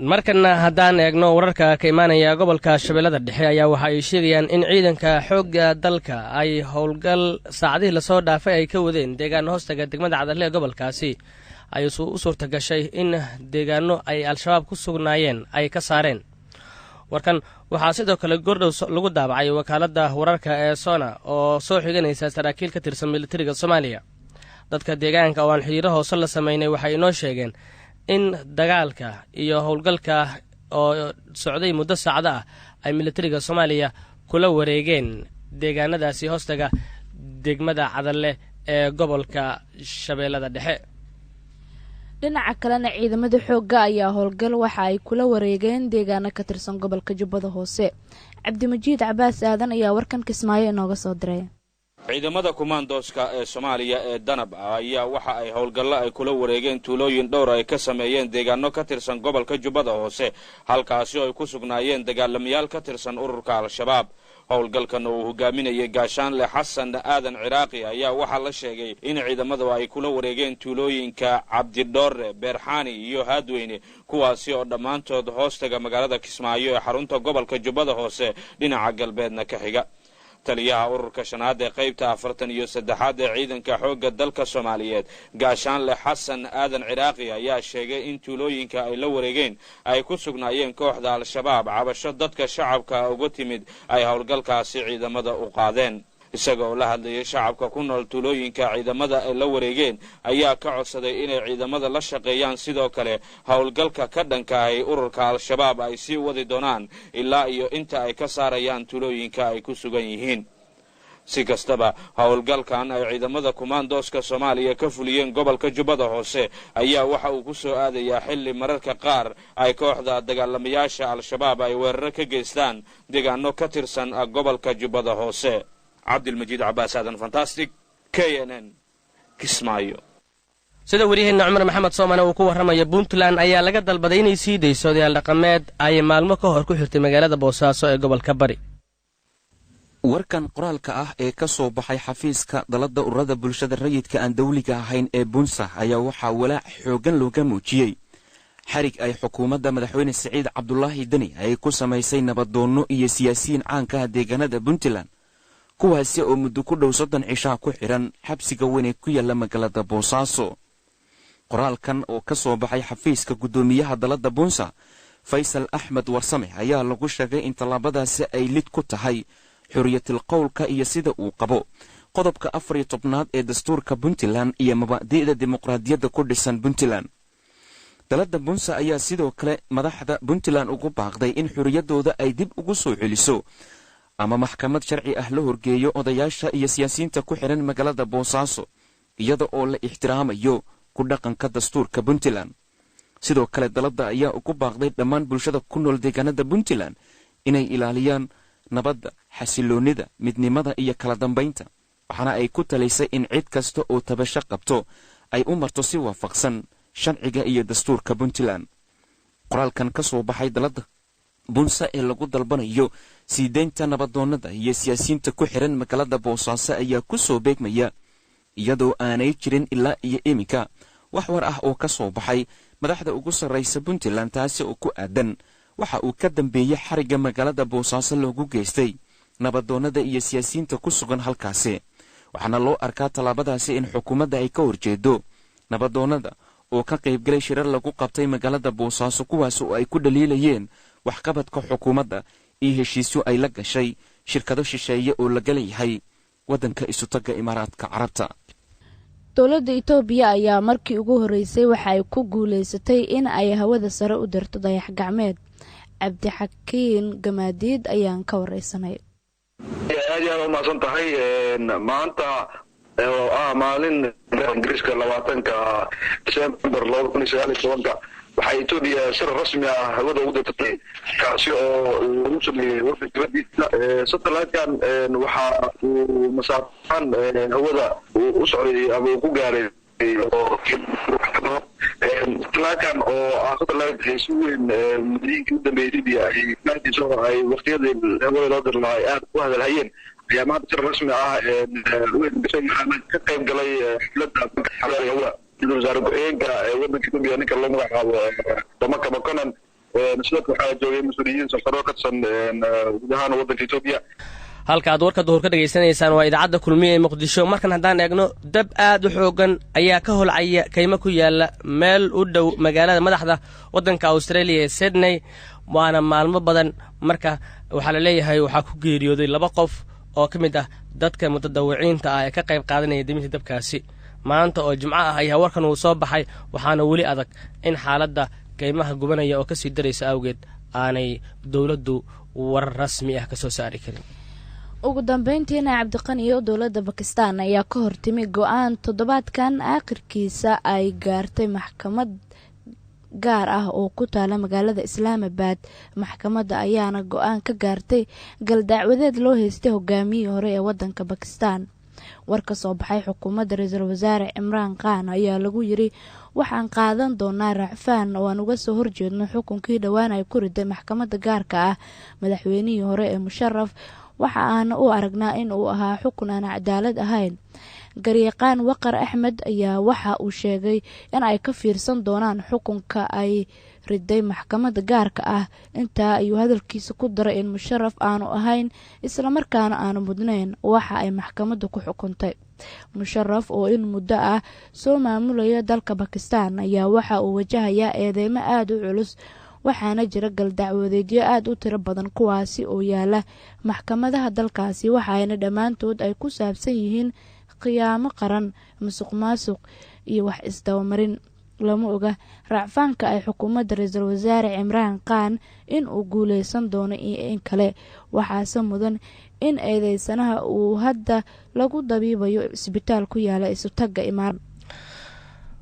markana haddaan eegno wararka ka imaanaya gobolka Shabeellada Dhexe ayaa waxa ay sheegayaan in ciidanka xoogga dalka ay howlgal saacadihii la soo dhaafay ay ka wadeen deegaan hoostaga degmada Cadalle ee gobolkaasi ay u suurta gashay in deegaano ay al-shabaab ku sugnaayeen ay ka saareen. warkan waxaa sidoo kale gordhow lagu daabacay wakaaladda wararka ee Sona oo soo xiganaysa saraakiil ka tirsan militariga Soomaaliya. dadka deegaanka oo aan xiriiro hoose la sameynay waxay inoo sheegeen in dagaalka iyo howlgalka oo socday muddo saacado ah ay militariga Soomaaliya kula wareegeen deegaanadaasi hoostaga degmada Cadalle ee gobolka Shabeellada Dhexe. dhinaca kalena ciidamada xoogga ayaa howlgal waxa ay kula wareegeen deegaano ka tirsan gobolka Jubbada Hoose. Cabdimajiid Cabaas Aadan ayaa warkan Kismaayo inooga soo diray. ciidamada kumaandooska ee Soomaaliya ee Danab ayaa waxa ay howlgallo ay kula wareegeen tuulooyin dhowr ay ka sameeyeen deegaano ka tirsan gobolka Jubbada Hoose halkaas oo ay ku sugnaayeen dagaalamayaal ka tirsan ururka al-shabaab. howlgalkan uu hogaaminayay gaashaanle Xasan Aadan Ciraaqi ayaa waxa la sheegay in ciidamadu ay kula wareegeen tuulooyinka Cabdidhoore, Beerxaani iyo Haadweyne kuwaasi oo dhammaantood hoostaga magaalada Kismaayo ee xarunta gobolka Jubbada Hoose dhinaca galbeedna ka xiga. taliyaha ururka shanaad ee qaybta 43aad ee ciidanka xoogga dalka Soomaaliyeed gaashaanle Xasan Aadan Ciraaqi ayaa sheegay in tuulooyinka ay la wareegeen ay ku sugnaayeen kooxda al-shabaab cabasho dadka shacabka uga timid ay howlgalkaasi ciidamada u qaadeen. isagoo la hadlayay shacabka ku nool tuulooyinka ciidamada ay la wareegeen ayaa ka codsaday inay ciidamada la shaqeeyaan sidoo kale howlgalka ka dhanka ah ururka al-shabaab ay sii wadi doonaan ilaa iyo inta ay ka saarayaan tuulooyinka ay ku sugan yihiin. si kastaba howlgalkan ay ciidamada kumaandooska Soomaaliya ka fuliyeen gobolka Jubbada Hoose ayaa waxa uu ku soo aadayaa xilli mararka qaar ay kooxda dagaalamayaasha al-shabaab ay weerar ka geystaan deegaano ka tirsan gobolka Jubbada Hoose. cabdilmajiid cabaas aadan fantastic KNN Kismaayo. sida wariyaheena Cumar Maxamed Soomane uu ku warramayo Puntland ayaa laga dalbaday inay sii dayso odayaal dhaqameed ay maalmo ka hor ku xirtay magaalada Boosaaso ee gobolka Bari. warkan qoraalka ah ee ka soo baxay xafiiska dalada ururada bulshada rayidka aan dawliga ahayn ee Bunsa ayaa waxaa walaac xoogan looga muujiyay xarig ay xukuumadda madaxweyne Siciid Cabdullaahi Dani ay ku samaysay nabadoono iyo siyaasiyiin caanka ah deegaanada Puntland kuwaasi oo muddo ku dhow 30 cisho ku xiran xabsiga weyn ee ku yaala magaalada Boosaaso. qoraalkan oo ka soo baxay xafiiska gudoomiyaha dalada Bunsa Faysal Ahmed Warsame ayaa lagu sheegay in talaabadaasi ay lid ku tahay xuriyatul qowlka iyo sida uu qabo qodobka 14aad ee dastuurka Puntland iyo mabaadi'da dimuqraadiyadda ku dhisan Puntland. dalada Bunsa ayaa sidoo kale madaxda Puntland ugu baaqday in xuriyadooda ay dib ugu soo celiso ama maxkamad sharci ah la horgeeyo odayaasha iyo siyaasiyiinta ku xiran magaalada Boosaaso iyada oo la ixtiraamayo ku dhaqanka dastuurka Puntland. sidoo kale dalada ayaa ugu baaqday dhammaan bulshada ku nool deegaanada Puntland inay ilaaliyaan nabadda, xasiloonida, midnimada iyo kala dambeynta. waxaana ay ku talisay in cid kasta oo tabasho qabto ay u marto si waafaqsan sharciga iyo dastuurka Puntland. qoraalkan ka soo baxay dalada Bunsa ee lagu dalbanayo siideynta nabadoonada iyo siyaasiyiinta ku xiran magaalada Boosaaso ayaa ku soo beegmaya iyadoo aanay jirin ilaa iyo iminka wax war ah oo ka soo baxay madaxda ugu sarreysa Puntland taasi oo ku aadan waxa uu ka dambeeyay xariga magaalada Boosaaso loogu geystay nabadoonada iyo siyaasiyiinta ku sugan halkaasi. waxaana loo arkaa talaabadaasi in xukuumadda ay ka horjeedo nabadoonada oo ka qayb galay shirar lagu qabtay magaalada Boosaaso kuwaas oo ay ku dhaliilayeen waxqabadka xukuumadda iyo heshiisyo ay la gashay shirkado shisheeye oo la galayahay wadanka isutaga Imaaraadka Carabta. dowladda Itoobiya ayaa markii ugu horeysay waxa ay ku guuleysatay in ay hawada sare u dirto dayax gacmeed. Cabdixakiin Gamaadiid ayaan ka wareysanay. aad iyo aad u mahadsan tahay maanta maalin Ingiriiska 20 December 2019 waxay Itoobiya si rasmi ah hawada ugu dirtay kaasi oo lagu sameeyay warbixinta satellite-kan waxa uu masaafan hawada u socday ama ku gaaray satellite-kan oo satellite si weyn mudooyinkii u dambeeyay ay waqtiyadii hawada loo dirnay aad u hadalhayeen ayaa maanta si rasmi ah ka qayb galay xafladda hawada wasaare ku-xigeenka waddanka Itoobiya ninka loo magacaabo Tomaka Makonnen sidoo kale waxaa joogay mas-uuliyiin safaro ka tirsan guud ahaan waddanka Ethiopia. halka aad warka duhur ka dhageysanaysaan waa idaacadda kulmiye ee Muqdisho. markan haddaan eegno dab aad u xoogan ayaa ka holcaya kaymo ku yaala meel u dhow magaalada madaxda waddanka Australia ee Sydney, waana maalmo badan. marka waxaa la leeyahay waxaa ku geeriyooday 2 qof oo ka mid ah dadka mutadawiciinta ah ee ka qayb qaadanaya diminta dabkaasi. maanta oo Jimco ah ayaa warkan uu soo baxay, waxaana weli adag in xaaladda kaymaha gubanaya oo ka sii daraysa awgeed aanay dawladdu warar rasmi ah ka soo saari karin. ugu dambeyntiina cabdiqani iyo dowladda Bakistan ayaa ka hortimi go'aan toddobaadkan aakhirkiisa ay gaartay maxkamad gaar ah oo ku taala magaalada Islamabad. maxkamadda ayaana go'aan ka gaartay galdacwadeed loo haystay hogaamiyihii hore ee waddanka Bakistan. war ka soo baxay xukuumadda ra'iisul wasaare Imran Khan ayaa lagu yiri waxaan qaadan doonaa racfaan oo aan uga soo horjeedno xukunkii dhawaan ay ku riday maxkamadda gaarka ah madaxweynihii hore ee Musharraf. waxa aan u aragnaa in uu ahaa xukun aan cadaalad ahayn. garyaqaan Waqar Axmed ayaa waxa uu sheegay in ay ka fiirsan doonaan xukunka ay riday maxkamadda gaarka ah. intaa ayuu hadalkiisa ku daray in Musharraf aanu ahayn isla markaana aanu mudnayn waxa ay maxkamaddu ku xukuntay. Musharraf oo in muddo ah soo maamulaya dalka Bakistan ayaa waxa uu wajahayaa eedeymo aad u culus, waxaana jira galdacwadeedyo aad u tiro badan kuwaasi oo yaala maxkamadaha dalkaasi, waxaana dhammaantood ay ku saabsan yihiin qiyaamo qaran, musuqmaasuq iyo wax isdabamarin. lama oga racfaanka ay xukuumadda ra'iisul wasaare Imran Khan in uu guuleysan doono iyo in kale. waxaase mudan in eedeysanaha uu hadda lagu dabiibayo isbitaal ku yaala isutaga Imaaraadka.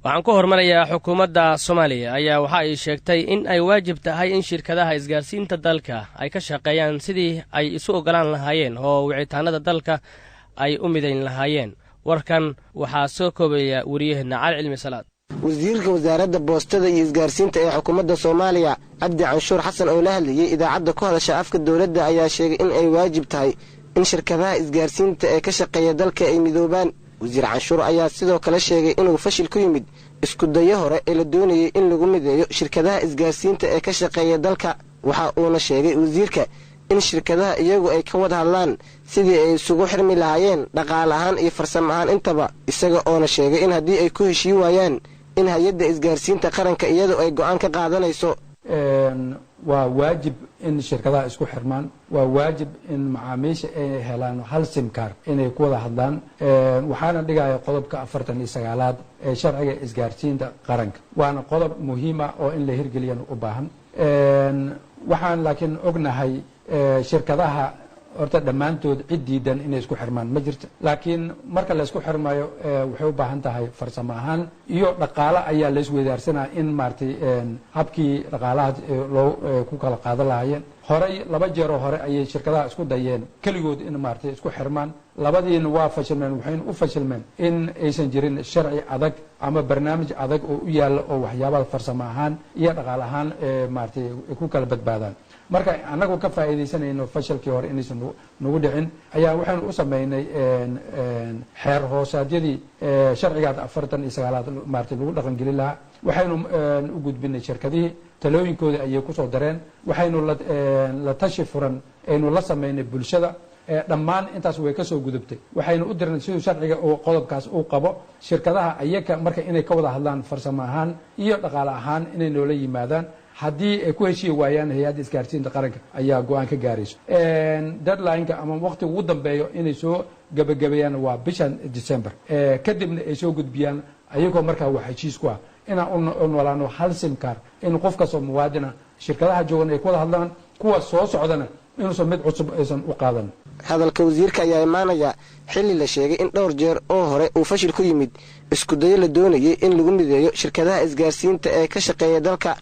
waxaan ku hormarayaa xukuumadda Soomaaliya ayaa waxa ay sheegtay in ay waajib tahay in shirkadaha isgaarsiinta dalka ay ka shaqeeyaan sidii ay isu ogolaan lahaayeen oo wicitaanada dalka ay u midayn lahaayeen. warkan waxaa soo koobaya wariyaheena Cali Cilmi Salaad. wasiirka wasaaradda boostada iyo isgaarsiinta ee xukuumadda Soomaaliya Cabdi Canshuur Xasan oo la hadlayay idaacadda ku hadasha afka dawladda ayaa sheegay in ay waajib tahay in shirkadaha isgaarsiinta ee ka shaqeeya dalka ay midoobaan. wasiir Canshuur ayaa sidoo kale sheegay inuu fashil ku yimid isku dayo hore ee la doonayay in lagu mideeyo shirkadaha isgaarsiinta ee ka shaqeeya dalka. waxa uuna sheegay wasiirka in shirkadaha iyagu ay ka wada hadlaan sidii ay isugu xirmi lahaayeen dhaqaale ahaan iyo farsamo ahaan intaba, isaga oona sheegay in haddii ay ku heshiin waayaan in hay-adda isgaarsiinta qaranka iyadu ay go'aan ka qaadanayso. waa waajib in shirkadaha isku xirmaan, waa waajib in macaamiisha ay helaan hal simkaar inay ku wada hadlaan. waxaana dhigaya qodobka 49aad ee sharciga isgaarsiinta qaranka, waana qodob muhiim ah oo in la hirgeliyana u baahan. waxaan laakiin ognahay shirkadaha horta dhammaantood cid diidan inay isku xirmaan ma jirto, laakiin marka la isku xirmayo waxay u baahan tahay farsamo ahaan iyo dhaqaale ayaa la isweydaarsanaa in maartay habkii dhaqaalaha loo ku kala qaadan lahaayeen. horey 2 jeeroo hore ayay shirkadaha isku dayeen keligood in maartay isku xirmaan, labadiina waa fashilmeen. waxayna u fashilmeen in aysan jirin sharci adag ama barnaamij adag oo u yaalla oo waxyaabaha farsamo ahaan iyo dhaqaale ahaan maartay ku kala badbaadaan. marka annagu ka faa'iidaysanayno fashalkii hore inaysan nagu dhicin ayaa waxaanu u sameynay xeer hoosaadyadii sharcigaad 49aad maartay lagu dhaqangelin lahaa. waxaynu u gudbinay shirkadihii, talooyinkooda ayay ku soo dareen. waxaynu la tashi furan aynu la sameynay bulshada. dhammaan intaas way ka soo gudubtay. waxaynu u dirnay siduu sharciga oo qodobkaas uu qabo shirkadaha ayaga marka inay ka wada hadlaan farsamo ahaan iyo dhaqaale ahaan inay noola yimaadaan. haddii ay ku heshiiyi waayaan hay-adda isgaarsiinta qaranka ayaa go'aan ka gaarayso. deadline-ka ama waqtiga ugu dambeeyo inay soo gabagabeeyaan waa bishan December, kadibna ay soo gudbiyaan ayagoo markaa wax heshiis ku ah inaan u noolaano hal simkaar, in qof kastoo muwaadina shirkadaha joogan ay ku wada hadlaan, kuwa soo socdana inuusan mid cusub aysan u qaadan. hadalka wasiirka ayaa imaanaya xilli la sheegay in dhowr jeer oo hore uu fashil ku yimid isku dayo la doonayay in lagu mideeyo shirkadaha isgaarsiinta ee ka shaqeeya dalka.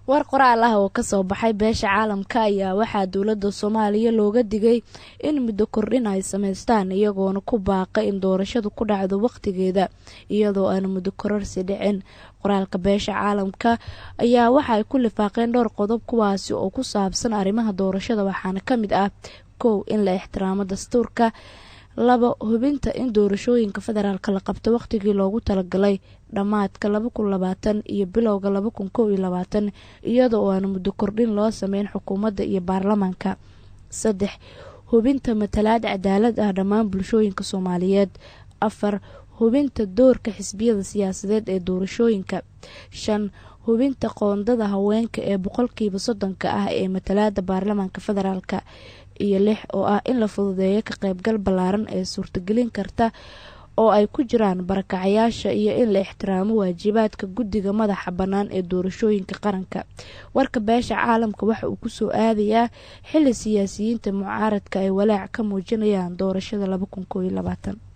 war qoraal ah oo ka soo baxay beesha caalamka ayaa waxaa dowladda Soomaaliya looga digay in muddo kordhin ay sameystaan, iyagoona ku baaqay in doorashadu ku dhacdo waqtigeeda iyadoo aan muddo kororsi dhicin. qoraalka beesha caalamka ayaa waxa ay ku lifaaqeen dhowr qodob kuwaasi oo ku saabsan arrimaha doorashada, waxaana ka mid ah 1 in la ixtiraamo dastuurka, 2 hubinta in doorashooyinka federaalka la qabto waqtigii loogu talagalay dhammaadka 2020 iyo bilowga 2021 iyadoo aan muddo kordhin loo sameyn xukuumadda iyo baarlamaanka. 3 hubinta matalaad cadaalad ah dhammaan bulshooyinka Soomaaliyeed. 4 hubinta doorka xisbiyada siyaasadeed ee doorashooyinka. 5 hubinta qoondada haweenka ee 30% ah ee matalaada baarlamaanka federaalka. iyo 6 oo ah in la fududeeyo ka qaybgal ballaaran ee suurtagelin karta oo ay ku jiraan barakacayaasha iyo in la ixtiraamo waajibaadka guddiga madaxa bannaan ee doorashooyinka qaranka. warka beesha caalamka waxa uu ku soo aadayaa xilli siyaasiyiinta mucaaradka ay walaac ka muujinayaan doorashada 2021.